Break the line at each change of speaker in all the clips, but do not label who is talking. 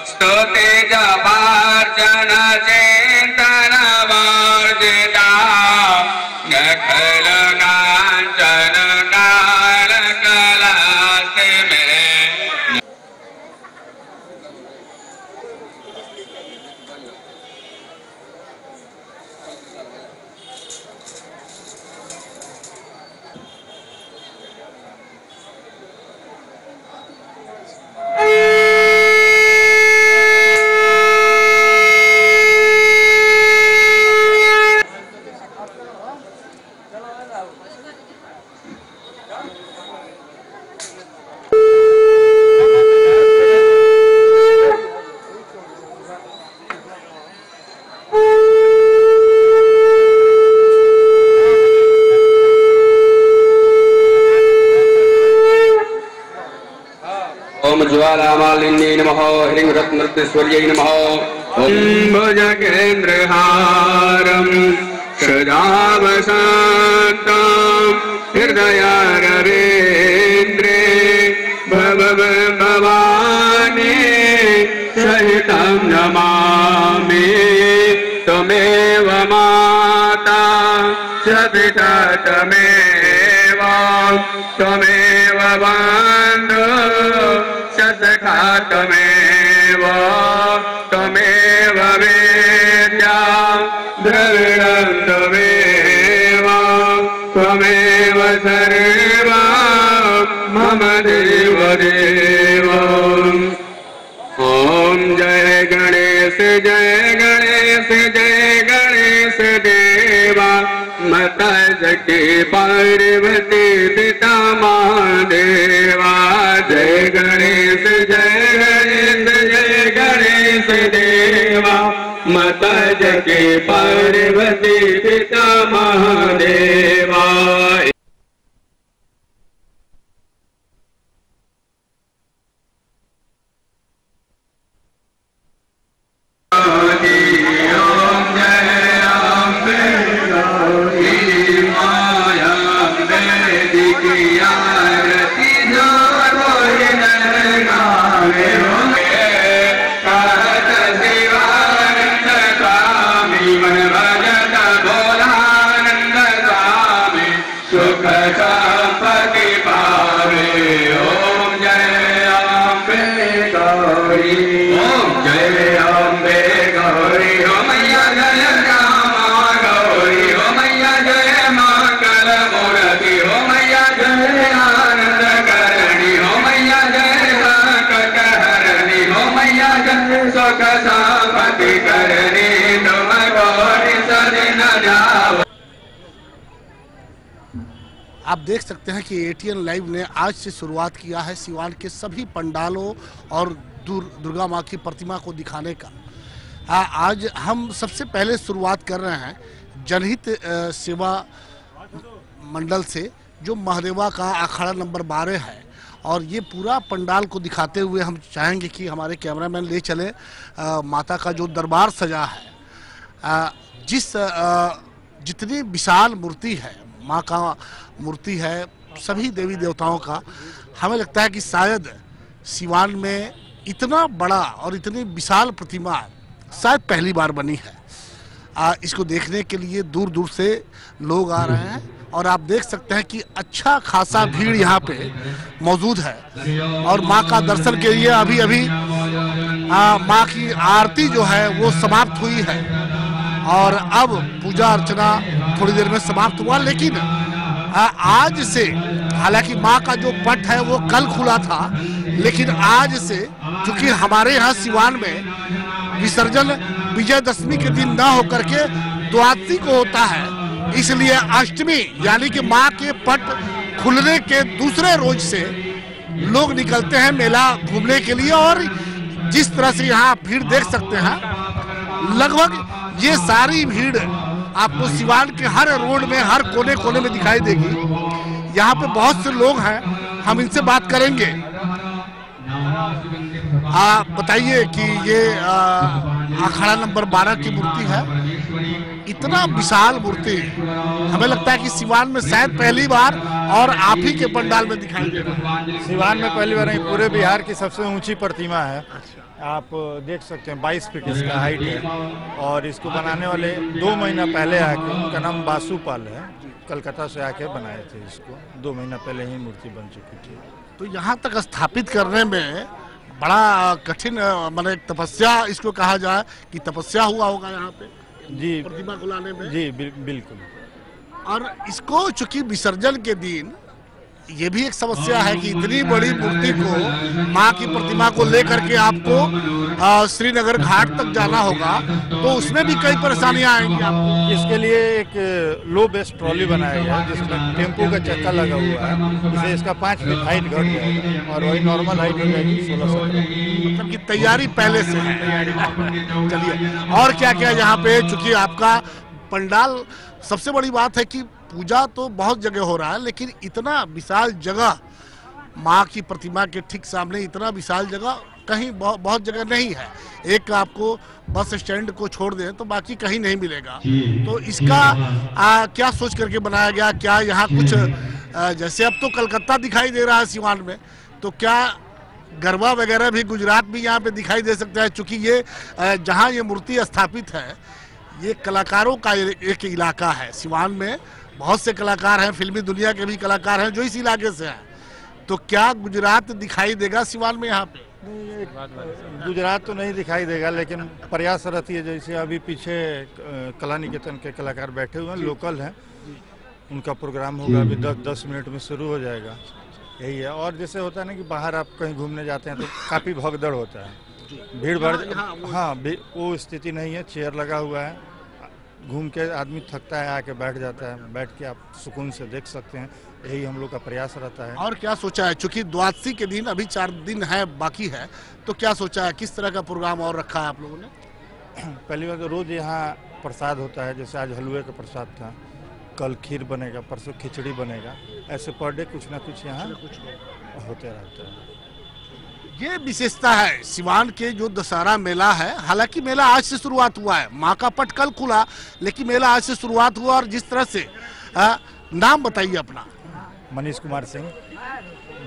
स्तुति जपार्चन चिंतन वर्जिता नखल कांचन काल कलासे में।
ओम ज्वालामालिन्यै नमः ह्रीं नमः।
ओम भुजगेन्द्रहारं सदावसन्तं हृदयारविन्द्रे भवानी सहितं नमामि। त्वमेव माता च पिता त्वमेव त्वमेव बन्धु सखा त्वमेव त्वमेव वेद्या द्रविणं त्वमेव त्वमेव सर्वं मम देवदेव। ओम जय गणेश देवा माता जगती पार्वती पिता महादेवा। जय गणेश देवा माता जगती पार्वती पिता महादेवा।
आप देख सकते हैं कि एटीएन लाइव ने आज से शुरुआत किया है सिवान के सभी पंडालों और दुर्गा माँ की प्रतिमा को दिखाने का। आज हम सबसे पहले शुरुआत कर रहे हैं जनहित सेवा मंडल से, जो महादेवा का अखाड़ा नंबर 12 है। और ये पूरा पंडाल को दिखाते हुए हम चाहेंगे कि हमारे कैमरामैन ले चले माता का जो दरबार सजा है। जितनी विशाल मूर्ति है, माँ का मूर्ति है, सभी देवी देवताओं का, हमें लगता है कि शायद सिवान में इतना बड़ा और इतनी विशाल प्रतिमा शायद पहली बार बनी है। इसको देखने के लिए दूर दूर से लोग आ रहे हैं और आप देख सकते हैं कि अच्छा खासा भीड़ यहाँ पे मौजूद है। और माँ का दर्शन के लिए अभी अभी माँ की आरती जो है वो समाप्त हुई है और अब पूजा अर्चना थोड़ी देर में समाप्त हुआ। लेकिन आज से, हालांकि माँ का जो पट है वो कल खुला था, लेकिन आज से चूंकि हमारे यहाँ सिवान में विसर्जन विजयदशमी के दिन ना होकर के द्वादशी को होता है, इसलिए अष्टमी यानी कि माँ के पट खुलने के दूसरे रोज से लोग निकलते हैं मेला घूमने के लिए। और जिस तरह से यहाँ भीड़ देख सकते हैं, लगभग ये सारी भीड़ आपको सिवान के हर रोड में, हर कोने कोने में दिखाई देगी। यहाँ पे बहुत से लोग हैं, हम इनसे बात करेंगे। बताइए कि ये अखाड़ा नंबर 12 की मूर्ति है। इतना विशाल मूर्ति हमें लगता है कि सिवान में शायद पहली बार और आप ही के पंडाल में दिखाई दे रहा है।
सिवान में पहली बार नहीं, पूरे बिहार की सबसे ऊंची प्रतिमा है। आप देख सकते हैं 22 फीट इसका हाइट है। और इसको बनाने वाले 2 महीना पहले आके, उनका नाम बासुपाल है, कलकत्ता से आके बनाए थे इसको। 2 महीना पहले ही मूर्ति बन चुकी थी।
तो यहाँ तक स्थापित करने में बड़ा कठिन, मतलब एक तपस्या इसको कहा जाए कि तपस्या हुआ होगा यहाँ पे
जी,
प्रतिमा को लाने में।
जी बिल्कुल। और
इसको चूंकि विसर्जन के दिन ये भी एक समस्या है कि इतनी बड़ी मूर्ति को, माँ की प्रतिमा को लेकर के आपको श्रीनगर घाट तक जाना होगा, तो उसमें भी कई परेशानियां आएंगी आपको।
इसके लिए एक लो बेस ट्रॉली बनाया गया है जिसमें टेम्पो का चक्का लगा हुआ है। इसे इसका 5 फीट हाइट घट जाएगा और वही नॉर्मल हाइट हो जाएगी 16-17।
मतलब की तैयारी पहले से है। चलिए, और क्या क्या यहाँ पे, चूंकि आपका पंडाल, सबसे बड़ी बात है कि पूजा तो बहुत जगह हो रहा है, लेकिन इतना विशाल जगह, माँ की प्रतिमा के ठीक सामने इतना विशाल जगह कहीं बहुत जगह नहीं है। एक आपको बस स्टैंड को छोड़ दें तो बाकी कहीं नहीं मिलेगा। तो इसका क्या सोच करके बनाया गया? क्या यहाँ कुछ जैसे अब तो कलकत्ता दिखाई दे रहा है सिवान में, तो क्या गरबा वगैरह भी, गुजरात भी यहाँ पे दिखाई दे सकता है? चूंकि ये जहाँ ये मूर्ति स्थापित है, ये कलाकारों का एक इलाका है। सिवान में बहुत से कलाकार हैं, फिल्मी दुनिया के भी कलाकार हैं जो इस इलाके से हैं। तो क्या गुजरात दिखाई देगा सिवान में यहाँ पे?
गुजरात तो नहीं दिखाई देगा, लेकिन प्रयास रहती है। जैसे अभी पीछे कला निकेतन के कलाकार बैठे हुए हैं, लोकल हैं, उनका प्रोग्राम होगा अभी 10 मिनट में शुरू हो जाएगा। यही है। और जैसे होता है ना कि बाहर आप कहीं घूमने जाते हैं तो काफ़ी भगदड़ होता है, भीड़ भाड़। हाँ, वो स्थिति नहीं है। चेयर लगा हुआ है, घूम के आदमी थकता है, आके बैठ जाता है, बैठ के आप सुकून से देख सकते हैं। यही हम लोग का प्रयास रहता है।
और क्या सोचा है, चूंकि द्वादशी के दिन अभी 4 दिन है बाकी है, तो क्या सोचा है, किस तरह का प्रोग्राम और रखा है आप लोगों ने?
पहली बार तो रोज यहाँ प्रसाद होता है। जैसे आज हलवे का प्रसाद था, कल खीर बनेगा, परसों खिचड़ी बनेगा। ऐसे पर डे कुछ ना कुछ यहाँ होते रहता है।
ये विशेषता है सिवान के जो दशहरा मेला है। हालांकि मेला आज से शुरुआत हुआ है, माँ का पट कल खुला, लेकिन मेला आज से शुरुआत हुआ। और जिस तरह से नाम बताइए अपना।
मनीष कुमार सिंह,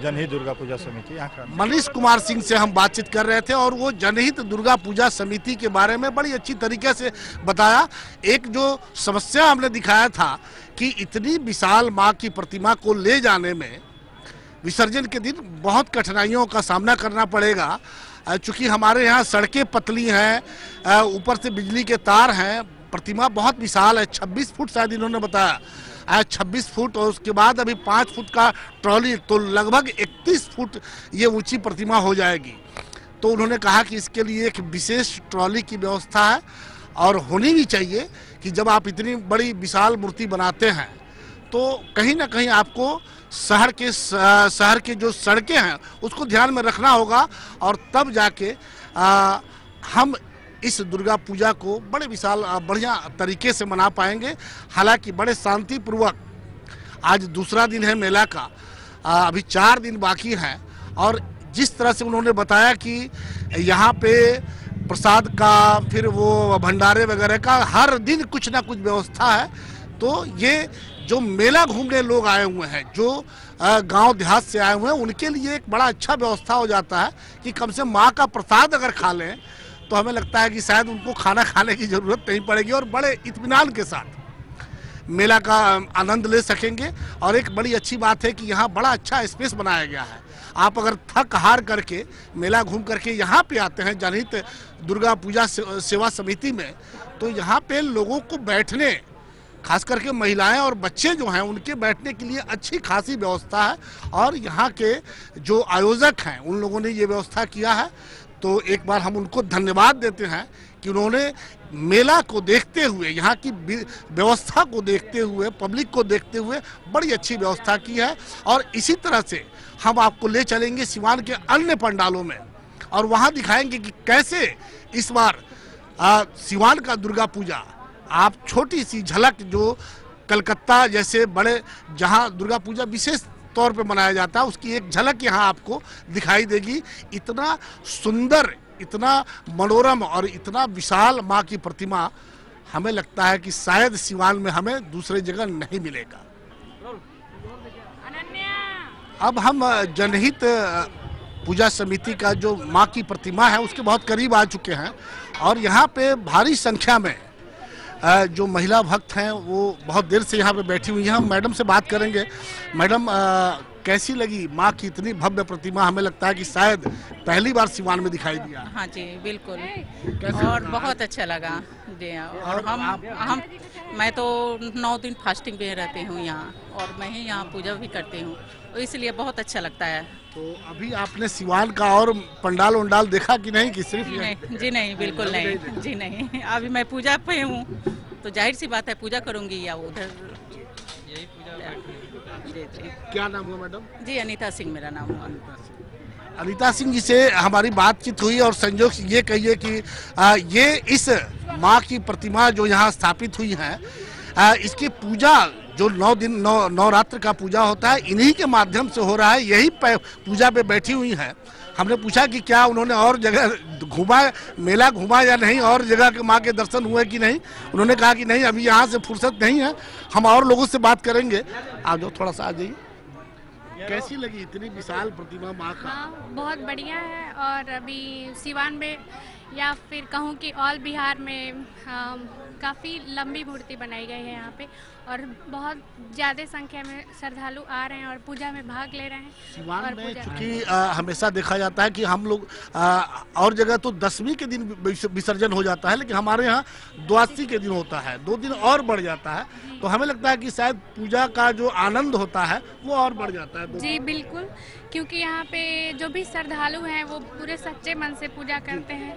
जनहित दुर्गा पूजा समिति।
मनीष कुमार सिंह से हम बातचीत कर रहे थे और वो जनहित दुर्गा पूजा समिति के बारे में बड़ी अच्छी तरीके से बताया। एक जो समस्या हमने दिखाया था कि इतनी विशाल माँ की प्रतिमा को ले जाने में विसर्जन के दिन बहुत कठिनाइयों का सामना करना पड़ेगा। चूंकि हमारे यहाँ सड़कें पतली हैं, ऊपर से बिजली के तार हैं, प्रतिमा बहुत विशाल है, 26 फुट शायद इन्होंने बताया, 26 फुट, और उसके बाद अभी 5 फुट का ट्रॉली, तो लगभग 31 फुट ये ऊंची प्रतिमा हो जाएगी। तो उन्होंने कहा कि इसके लिए एक विशेष ट्रॉली की व्यवस्था है और होनी भी चाहिए कि जब आप इतनी बड़ी विशाल मूर्ति बनाते हैं तो कहीं ना कहीं आपको शहर के जो सड़कें हैं उसको ध्यान में रखना होगा, और तब जाके हम इस दुर्गा पूजा को बड़े विशाल बढ़िया तरीके से मना पाएंगे। हालांकि बड़े शांतिपूर्वक, आज दूसरा दिन है मेला का, अभी 4 दिन बाकी हैं, और जिस तरह से उन्होंने बताया कि यहाँ पे प्रसाद का, फिर वो भंडारे वगैरह का हर दिन कुछ ना कुछ व्यवस्था है। तो ये जो मेला घूमने लोग आए हुए हैं, जो गांव देहात से आए हुए हैं, उनके लिए एक बड़ा अच्छा व्यवस्था हो जाता है कि कम से माँ का प्रसाद अगर खा लें तो हमें लगता है कि शायद उनको खाना खाने की ज़रूरत नहीं पड़ेगी और बड़े इत्मीनान के साथ मेला का आनंद ले सकेंगे। और एक बड़ी अच्छी बात है कि यहाँ बड़ा अच्छा स्पेस बनाया गया है। आप अगर थक हार करके मेला घूम करके यहाँ पे आते हैं जनहित दुर्गा पूजा सेवा समिति में, तो यहाँ पे लोगों को बैठने, खास करके महिलाएं और बच्चे जो हैं उनके बैठने के लिए अच्छी खासी व्यवस्था है। और यहाँ के जो आयोजक हैं उन लोगों ने ये व्यवस्था किया है। तो एक बार हम उनको धन्यवाद देते हैं कि उन्होंने मेला को देखते हुए, यहाँ की व्यवस्था को देखते हुए, पब्लिक को देखते हुए बड़ी अच्छी व्यवस्था की है। और इसी तरह से हम आपको ले चलेंगे सिवान के अन्य पंडालों में और वहाँ दिखाएंगे कि कैसे इस बार सिवान का दुर्गा पूजा आप छोटी सी झलक, जो कलकत्ता जैसे बड़े जहां दुर्गा पूजा विशेष तौर पे मनाया जाता है, उसकी एक झलक यहां आपको दिखाई देगी। इतना सुंदर, इतना मनोरम और इतना विशाल माँ की प्रतिमा हमें लगता है कि शायद सिवान में हमें दूसरे जगह नहीं मिलेगा। अब हम जनहित पूजा समिति का जो माँ की प्रतिमा है उसके बहुत करीब आ चुके हैं और यहाँ पे भारी संख्या में जो महिला भक्त हैं वो बहुत देर से यहाँ पे बैठी हुई हैं। हम मैडम से बात करेंगे। मैडम, कैसी लगी माँ की इतनी भव्य प्रतिमा? हमें लगता है कि शायद पहली बार सिवान में दिखाई दिया।
हाँ जी, बिल्कुल, और बहुत अच्छा लगा जी। और हम मैं तो 9 दिन फास्टिंग पे रहती हूँ यहाँ, और मैं ही यहाँ पूजा भी करती हूँ, तो इसलिए बहुत अच्छा लगता है।
तो अभी आपने सिवान का और पंडाल उंडाल देखा कि नहीं, कि सिर्फ
नहीं? जी नहीं, बिल्कुल नहीं जी, नहीं। अभी मैं पूजा पे हूँ तो जाहिर सी बात है पूजा करूँगी या उधर यही पूजा। जी।
क्या नाम हुआ मैडम?
जी, अनीता सिंह मेरा नाम हुआ।
अनीता सिंह जी से हमारी बातचीत हुई और संजोग से ये कहिए कि ये इस माँ की प्रतिमा जो यहाँ स्थापित हुई है, इसकी पूजा जो 9 दिन नवरात्र का पूजा होता है, इन्हीं के माध्यम से हो रहा है। यही पूजा पे बैठी हुई है। हमने पूछा कि क्या उन्होंने और जगह घूमा, मेला घूमा या नहीं, और जगह के माँ के दर्शन हुए कि नहीं। उन्होंने कहा कि नहीं, अभी यहाँ से फुर्सत नहीं है, हम और लोगों से बात करेंगे। आ जाओ, थोड़ा सा आ जाइए। कैसी लगी इतनी विशाल प्रतिमा माँ का?
हाँ, बहुत बढ़िया है। और अभी सिवान में या फिर कहूँ कि ऑल बिहार में काफ़ी लंबी मूर्ति बनाई गई है यहाँ पे, और बहुत ज़्यादा संख्या में श्रद्धालु आ रहे हैं और पूजा में भाग ले रहे हैं।
सिवान में चूँकि हमेशा देखा जाता है कि हम लोग और जगह तो 10वीं के दिन विसर्जन हो जाता है, लेकिन हमारे यहाँ द्वादशी के दिन होता है, 2 दिन और बढ़ जाता है। तो हमें लगता है कि शायद पूजा का जो आनंद होता है वो और बढ़ जाता है।
जी बिल्कुल, क्योंकि यहाँ पे जो भी श्रद्धालु हैं वो पूरे सच्चे मन से पूजा करते हैं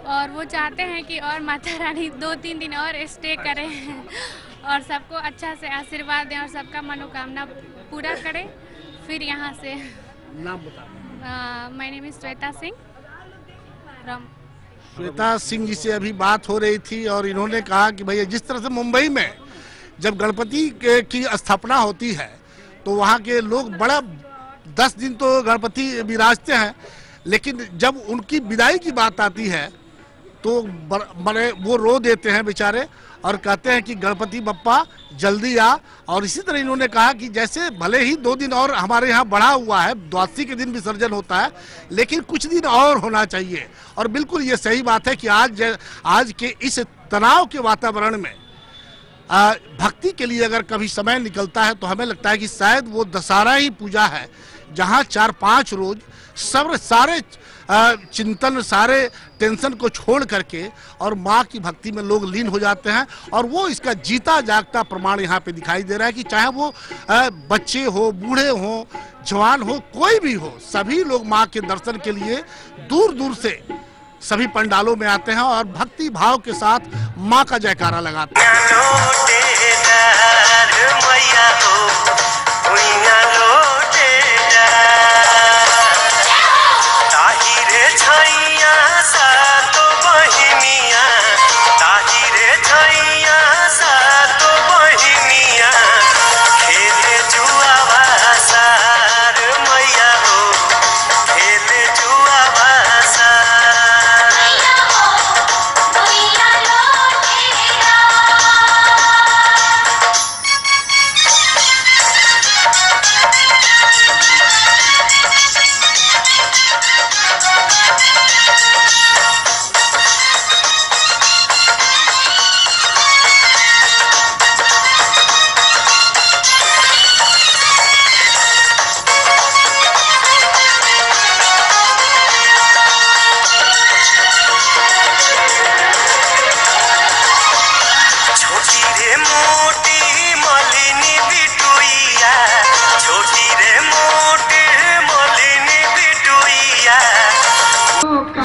और वो चाहते हैं कि और माता रानी 2-3 दिन और स्टे करें और सबको अच्छा से आशीर्वाद दें और सबका मनोकामना पूरा करें। फिर यहाँ से
नाम बता।
My name is Shweta Singh from.
Shweta Singh ji से अभी बात हो रही थी और इन्होंने कहा कि भैया, जिस तरह से मुंबई में जब गणपति की स्थापना होती है तो वहाँ के लोग बड़ा 10 दिन तो गणपति विराजते हैं, लेकिन जब उनकी विदाई की बात आती है तो बड़े वो रो देते हैं बेचारे और कहते हैं कि गणपति बप्पा जल्दी आ। और इसी तरह इन्होंने कहा कि जैसे भले ही 2 दिन और हमारे यहाँ बढ़ा हुआ है, द्वादशी के दिन विसर्जन होता है, लेकिन कुछ दिन और होना चाहिए। और बिल्कुल ये सही बात है कि आज के इस तनाव के वातावरण में भक्ति के लिए अगर कभी समय निकलता है तो हमें लगता है कि शायद वो दशहरा ही पूजा है, जहाँ 4-5 रोज सारे चिंतन, सारे टेंशन को छोड़ करके और माँ की भक्ति में लोग लीन हो जाते हैं। और वो इसका जीता जागता प्रमाण यहाँ पे दिखाई दे रहा है कि चाहे वो बच्चे हो, बूढ़े हो, जवान हो, कोई भी हो, सभी लोग माँ के दर्शन के लिए दूर दूर से सभी पंडालों में आते हैं और भक्ति भाव के साथ माँ का जयकारा लगाते हैं।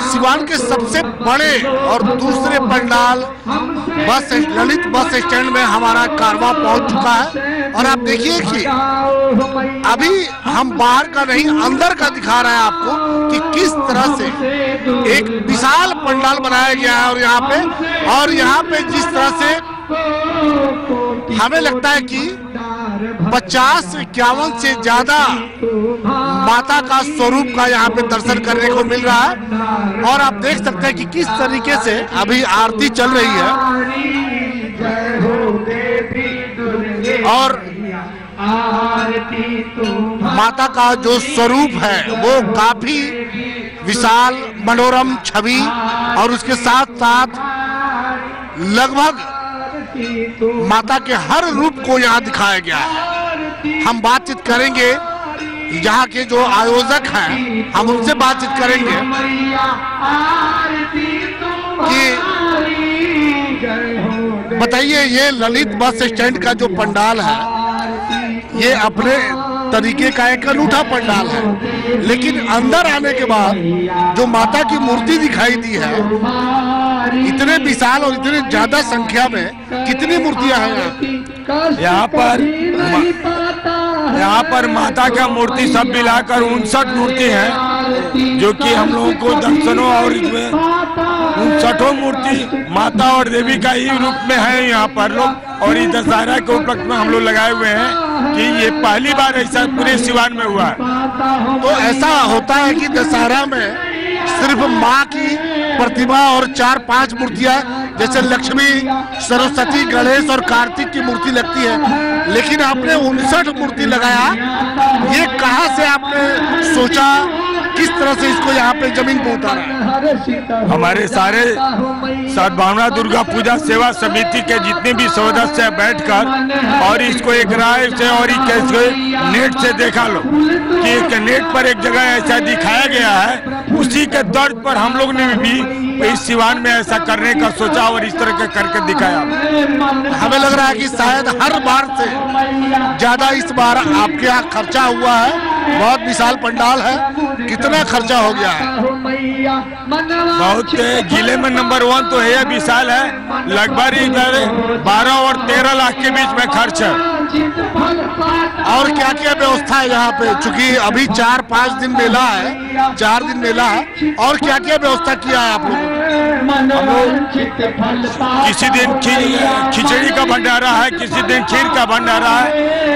सिवान के सबसे बड़े और दूसरे पंडाल ललित बस स्टैंड में हमारा कारवां पहुंच चुका है और आप देखिए कि अभी हम बाहर का नहीं अंदर का दिखा रहे हैं आपको कि किस तरह से एक विशाल पंडाल बनाया गया है। और यहाँ पे जिस तरह से हमें लगता है कि 50-51 से ज्यादा माता का स्वरूप का यहाँ पे दर्शन करने को मिल रहा है। और आप देख सकते हैं कि किस तरीके से अभी आरती चल रही है और माता का जो स्वरूप है वो काफी विशाल मनोरम छवि और उसके साथ साथ लगभग माता के हर रूप को यहाँ दिखाया गया है। हम बातचीत करेंगे यहाँ के जो आयोजक हैं, हम उनसे बातचीत करेंगे कि बताइए ये ललित बस स्टैंड का जो पंडाल है ये अपने तरीके का एक अनूठा पंडाल है, लेकिन अंदर आने के बाद जो माता की मूर्ति दिखाई दी है इतने विशाल और इतने ज्यादा संख्या में, कितनी मूर्तियां हैं
यहाँ पर माता का मूर्ति सब मिलाकर 59 मूर्ति है, जो कि हम लोगों को दर्शनों और इसमें 59 मूर्ति माता और देवी का ही रूप में है यहाँ पर लोग। और इस दशहरा के उपलक्ष्य में हम लोग लगाए हुए हैं कि ये पहली बार ऐसा पूरे सिवान में हुआ है।
तो ऐसा होता है कि दशहरा में सिर्फ माँ की प्रतिमा और 4-5 मूर्तियां जैसे लक्ष्मी, सरस्वती, गणेश और कार्तिक की मूर्ति लगती है, लेकिन आपने 59 मूर्ति लगाया। ये कहाँ से आपने सोचा, किस तरह से इसको यहाँ पे जमीन पे उतारा?
हमारे सारे सद्भावना दुर्गा पूजा सेवा समिति के जितने भी सदस्य बैठकर और इसको एक राय से और नेट से देखा लो कि एक नेट पर एक जगह ऐसा दिखाया गया है, उसी के तर्ज पर हम लोग ने भी इस सिवान में ऐसा करने का सोचा और इस तरह के करके दिखाया।
हमें लग रहा है कि शायद हर बार से ज्यादा इस बार आपके यहाँ खर्चा हुआ है। बहुत विशाल पंडाल है, कितना खर्चा हो गया है?
बहुत जिले में नंबर 1 तो है, विशाल है, लगभग 12 और 13 लाख के बीच में खर्च है।
और क्या क्या व्यवस्था है यहाँ पे? चूंकि अभी 4-5 दिन मेला है, 4 दिन मेला है, और क्या क्या व्यवस्था किया है आप लोगों ने?
किसी दिन खिचड़ी का भंडारा है, किसी दिन खीर का भंडारा है,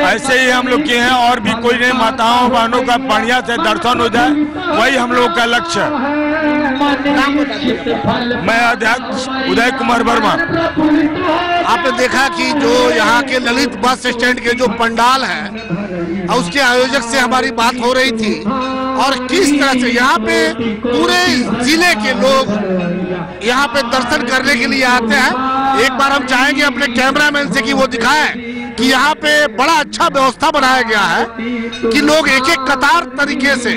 ऐसे ही हम लोग किए हैं। और भी कोई नहीं, माताओं बहनों का बढ़िया से दर्शन हो जाए, वही हम लोग का लक्ष्य है। मैं अध्यक्ष उदय कुमार वर्मा।
आपने देखा कि जो यहाँ के ललित बस स्टैंड के जो पंडाल है उसके आयोजक से हमारी बात हो रही थी, और किस तरह से यहाँ पे पूरे जिले के लोग यहाँ पे दर्शन करने के लिए आते हैं। एक बार हम चाहेंगे अपने कैमरामैन से कि वो दिखाएं कि यहाँ पे बड़ा अच्छा व्यवस्था बनाया गया है कि लोग एक एक कतार तरीके से,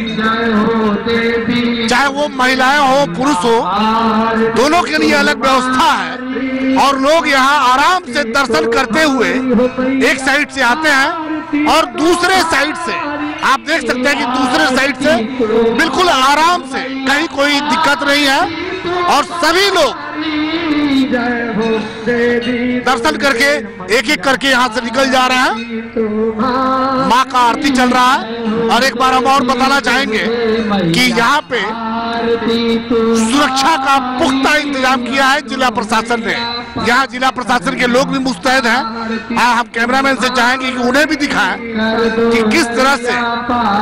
चाहे वो महिलाएं हो पुरुष हो, दोनों के लिए अलग व्यवस्था है, और लोग यहाँ आराम से दर्शन करते हुए एक साइड से आते हैं और दूसरे साइड से आप देख सकते हैं कि दूसरे साइड से बिल्कुल आराम से, कहीं कोई दिक्कत नहीं है, और सभी लोग दर्शन करके एक एक करके यहाँ से निकल जा रहे हैं। माँ का आरती चल रहा है। और एक बार हम और बताना चाहेंगे कि यहाँ पे सुरक्षा का पुख्ता इंतजाम किया है जिला प्रशासन ने। यहाँ जिला प्रशासन के लोग भी मुस्तैद हैं। हम कैमरामैन से चाहेंगे कि उन्हें भी दिखाएं कि किस तरह से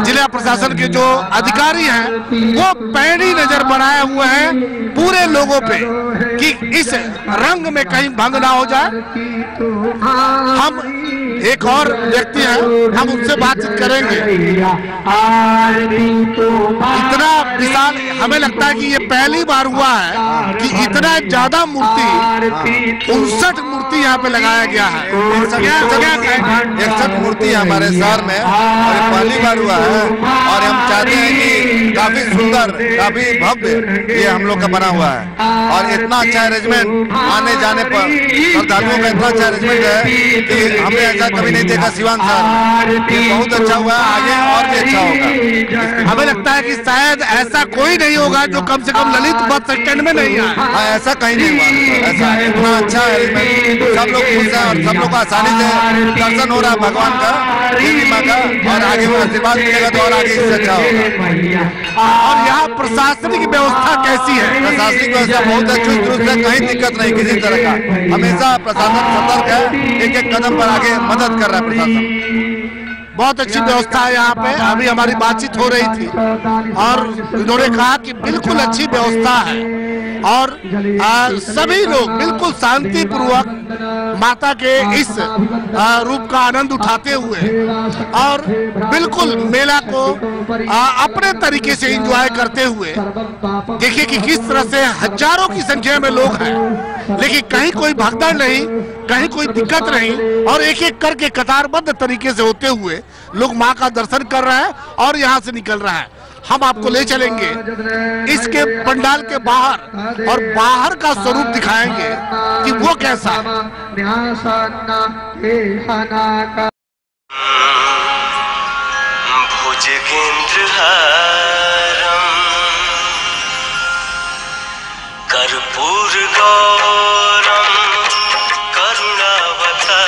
जिला प्रशासन के जो अधिकारी हैं वो पैनी नजर बनाए हुए हैं पूरे लोगों पे कि इस रंग में कहीं भंग ना हो जाए। हम एक और व्यक्ति हैं, हम उनसे बातचीत करेंगे। इतना विशाल, हमें लगता है कि ये पहली बार हुआ है कि इतना ज्यादा मूर्ति, 59 मूर्ति यहाँ पे लगाया गया है।
61 मूर्ति हमारे शहर में, और पहली बार हुआ है। और हम चाहते हैं कि काफी सुंदर, काफी भव्य ये हम लोग का बना हुआ है, और इतना अच्छा अरेंजमेंट आने जाने पर श्रद्धालुओं का इतना अच्छा अरेंजमेंट है कि हमने ऐसा कभी नहीं देखा सिवान शहर में। ये बहुत अच्छा हुआ है, आगे और भी अच्छा होगा।
हमें लगता है कि शायद ऐसा कोई नहीं होगा जो कम से कम ललित बस स्टैंड में नहीं आए।
हाँ, ऐसा कहीं नहीं हुआ, ऐसा इतना अच्छा अरेंजमेंट, सब लोग खुश हैं और सब लोग को आसानी से दर्शन हो रहा है भगवान का, देवी माँ का, और आगे में आशीर्वाद मिलेगा तो और आगे इससे अच्छा होगा।
और यहाँ प्रशासनिक व्यवस्था कैसी है?
प्रशासनिक व्यवस्था बहुत है, चुस्त दुरुस्त है, कहीं दिक्कत नहीं किसी तरह का। हमेशा प्रशासन सतर्क है, एक एक कदम पर आगे मदद कर रहा है प्रशासन।
बहुत अच्छी व्यवस्था है यहाँ पे। अभी हमारी बातचीत हो रही थी और उन्होंने कहा कि बिल्कुल अच्छी व्यवस्था है और सभी लोग बिल्कुल शांति पूर्वक माता के इस रूप का आनंद उठाते हुए और बिल्कुल मेला को अपने तरीके से एंजॉय करते हुए, देखिए कि किस तरह से हजारों की संख्या में लोग हैं, लेकिन कहीं कोई भगदड़ नहीं, कहीं कोई दिक्कत नहीं, और एक एक करके कतारबद्ध तरीके से होते हुए लोग माँ का दर्शन कर रहे हैं और यहाँ से निकल रहा है। हम आपको ले चलेंगे इसके पंडाल के बाहर और बाहर का स्वरूप दिखाएंगे कि वो कैसा है।
कर्पूर गौरम करुणावतारम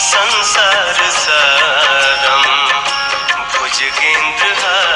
संसार सारम भुजगेंद्रहारम